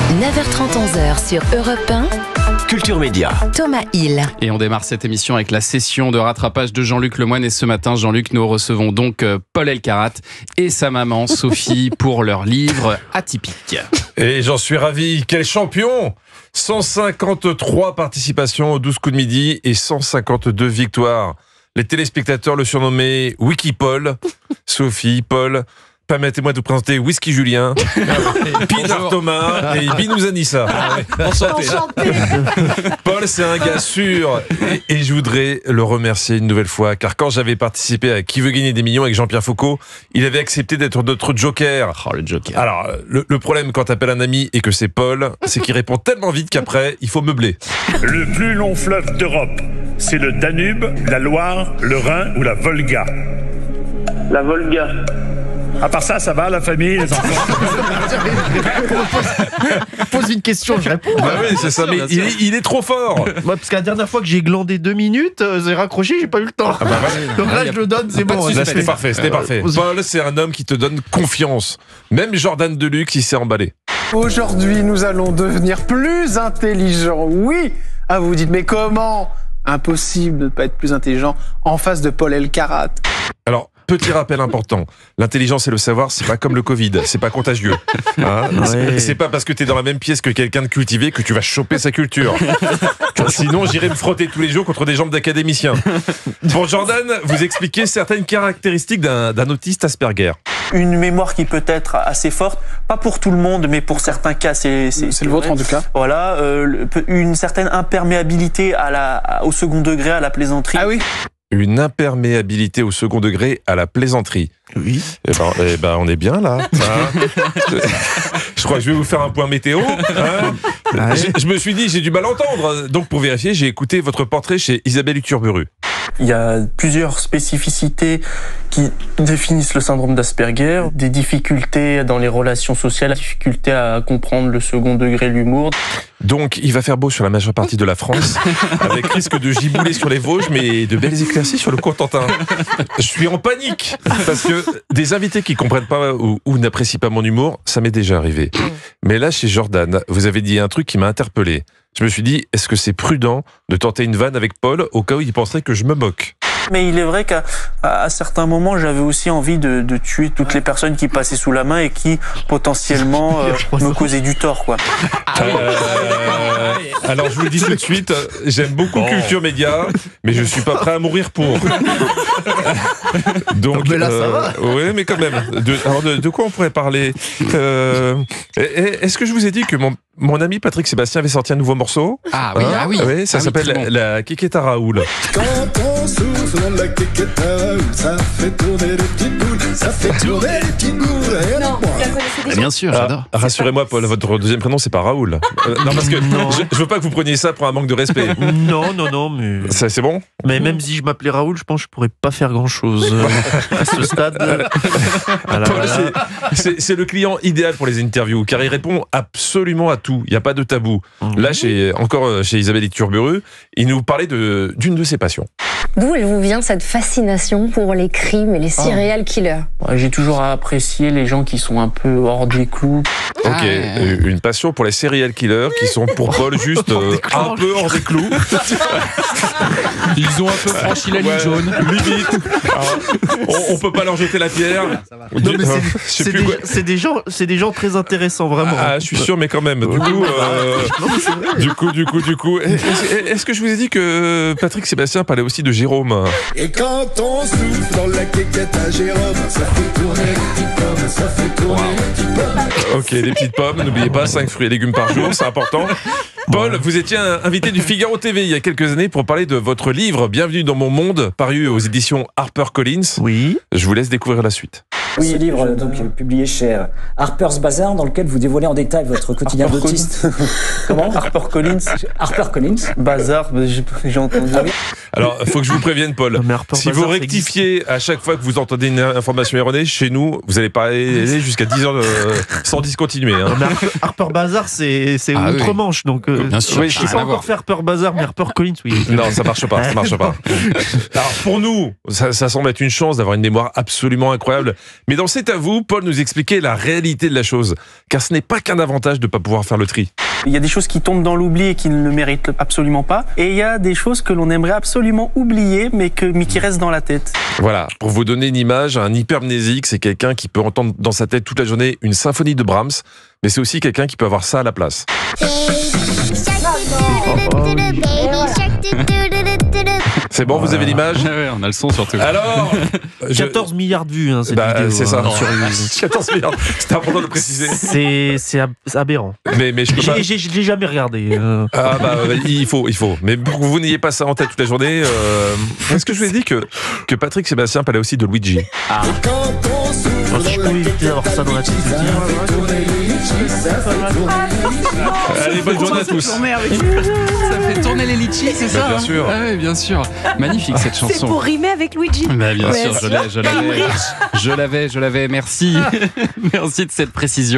9h30, 11h sur Europe 1. Culture Média. Thomas Hill. Et on démarre cette émission avec la session de rattrapage de Jean-Luc Lemoyne. Et ce matin, Jean-Luc, nous recevons donc Paul Elkarat et sa maman Sophie pour leur livre Atypique. Et j'en suis ravi. Quel champion! 153 participations aux 12 coups de midi et 152 victoires. Les téléspectateurs le surnommaient Wikipol. Sophie, Paul, permettez-moi de vous présenter Whisky Julien, Pinard Thomas et Binous Anissa. Enchanté. Paul, c'est un gars sûr et je voudrais le remercier une nouvelle fois, car quand j'avais participé à Qui veut gagner des millions avec Jean-Pierre Foucault, il avait accepté d'être notre joker. Oh, le joker. Alors, le problème quand t'appelles un ami et que c'est Paul, c'est qu'il répond tellement vite qu'après, il faut meubler. Le plus long fleuve d'Europe, c'est le Danube, la Loire, le Rhin ou la Volga? La Volga. À part ça, ça va, la famille, les enfants? Pose une question, je réponds. Bah oui, c'est ça, mais il est trop fort. Moi, parce que la dernière fois que j'ai glandé 2 minutes, j'ai raccroché, j'ai pas eu le temps. Donc là, je le donne, c'est bon. Là, c'était parfait, c'était parfait. Paul, c'est un homme qui te donne confiance. Même Jordan Deluxe, il s'est emballé. Aujourd'hui, nous allons devenir plus intelligents. Oui. Ah, vous vous dites, mais comment? Impossible de ne pas être plus intelligent en face de Paul Elkarat. Alors, petit rappel important, l'intelligence et le savoir, c'est pas comme le Covid, c'est pas contagieux. Hein, c'est pas parce que t'es dans la même pièce que quelqu'un de cultivé que tu vas choper sa culture. Sinon, j'irai me frotter tous les jours contre des jambes d'académicien. Pour Jordan, vous expliquez certaines caractéristiques d'un autiste Asperger. Une mémoire qui peut être assez forte, pas pour tout le monde, mais pour certains cas, c'est le vôtre en tout cas. Voilà, une certaine imperméabilité au second degré, à la plaisanterie. Ah oui. Une imperméabilité au second degré à la plaisanterie. Oui. Eh ben, on est bien là. Hein. Je crois que je vais vous faire un point météo. Hein. Je me suis dit, j'ai du mal à entendre. Donc pour vérifier, j'ai écouté votre portrait chez Isabelle Iturburu. Il y a plusieurs spécificités qui définissent le syndrome d'Asperger, des difficultés dans les relations sociales, difficultés à comprendre le second degré, l'humour. Donc il va faire beau sur la majeure partie de la France, avec risque de gibouler sur les Vosges, mais de belles éclaircies sur le Cotentin. Je suis en panique, parce que des invités qui comprennent pas ou n'apprécient pas mon humour, ça m'est déjà arrivé. Mais là, chez Jordan, vous avez dit un truc qui m'a interpellé. Je me suis dit, est-ce que c'est prudent de tenter une vanne avec Paul au cas où il penserait que je me moque? Mais il est vrai qu'à certains moments, j'avais aussi envie de tuer toutes les personnes qui passaient sous la main et qui, potentiellement, me causaient du tort, quoi. Alors, je vous le dis tout de suite, j'aime beaucoup Culture Média, mais je suis pas prêt à mourir pour. Donc, mais là, ça va. Oui, mais quand même. De quoi on pourrait parler? Est-ce que je vous ai dit que mon ami Patrick Sébastien avait sorti un nouveau morceau? Ah oui, Oui, ça s'appelle La Kiketa Raoul. Quand on souffle dans la Kiketa Raoul, ça fait tourner les petites boules, ça fait tourner les petites boules. Bien sûr, j'adore. Rassurez-moi, Paul, votre deuxième prénom, c'est pas Raoul. Non, parce que je veux pas que vous preniez ça pour un manque de respect. Non, mais... C'est bon? Mais même si je m'appelais Raoul, je pense que je pourrais pas faire grand-chose à ce stade. Paul, c'est le client idéal pour les interviews, car il répond absolument à tout. Il n'y a pas de tabou. Là, chez Isabelle Iturburu, il nous parlait d'une de ses passions. D'où elle vous vient cette fascination pour les crimes et les serial killers? J'ai toujours apprécié les gens qui sont un peu hors des clous. Ok, une passion pour les serial killers qui sont pour Paul juste un peu hors des clous. Ils ont un peu franchi la ligne jaune. Limite. On peut pas leur jeter la pierre. Non, mais c'est des gens très intéressants, vraiment. Ah, je suis sûr, mais quand même. Du coup, est-ce que je vous ai dit que Patrick Sébastien parlait aussi de Jérôme? Et quand on souffle dans la Kiketa Jérôme, ça fait tourner les petites pommes, ça fait tourner les petites pommes. Ok, les petites pommes, n'oubliez pas, 5 fruits et légumes par jour, c'est important. Paul, vous étiez invité du Figaro TV il y a quelques années pour parler de votre livre Bienvenue dans mon monde, paru aux éditions HarperCollins. Oui. Je vous laisse découvrir la suite. Oui, ce livre publié chez Harper's Bazaar, dans lequel vous dévoilez en détail votre quotidien d'autiste. Comment? HarperCollins. HarperCollins. Bazar, j'ai entendu. Alors, il faut que je vous prévienne, Paul. Si vous rectifiez à chaque fois que vous entendez une information erronée, chez nous, vous n'allez pas aller jusqu'à 10 heures sans discontinuer. Hein. Harper Bazaar, c'est outre-Manche, donc bien sûr, je ne sais pas encore faire Harper Bazaar, mais HarperCollins, oui. Non, ça marche pas, ça marche pas. Alors, pour nous, ça semble être une chance d'avoir une mémoire absolument incroyable. Mais dans C'est à vous, Paul nous expliquait la réalité de la chose. Car ce n'est pas qu'un avantage de ne pas pouvoir faire le tri. Il y a des choses qui tombent dans l'oubli et qui ne le méritent absolument pas. Et il y a des choses que l'on aimerait absolument oublier, mais qui restent dans la tête. Voilà, pour vous donner une image, un hypermnésique, c'est quelqu'un qui peut entendre dans sa tête toute la journée une symphonie de Brahms, mais c'est aussi quelqu'un qui peut avoir ça à la place. C'est bon, vous avez l'image? Ouais, on a le son surtout. Alors 14 milliards de vues, cette vidéo. C'est ça. Sur 14 milliards. C'était important de le préciser. C'est aberrant. Mais je peux pas. Je l'ai jamais regardé. Il faut. Mais pour que vous n'ayez pas ça en tête toute la journée, est-ce que je vous ai dit que Patrick Sébastien parlait aussi de Luigi? Je peux éviter d'avoir ça dans la tête. Allez, bonne journée à tous. Ça fait tourner les litchis, c'est ça? Bien sûr. Ah oui, bien sûr. Magnifique cette chanson. C'est pour rimer avec Luigi. Bah, bien sûr, je l'avais. Merci. Merci de cette précision.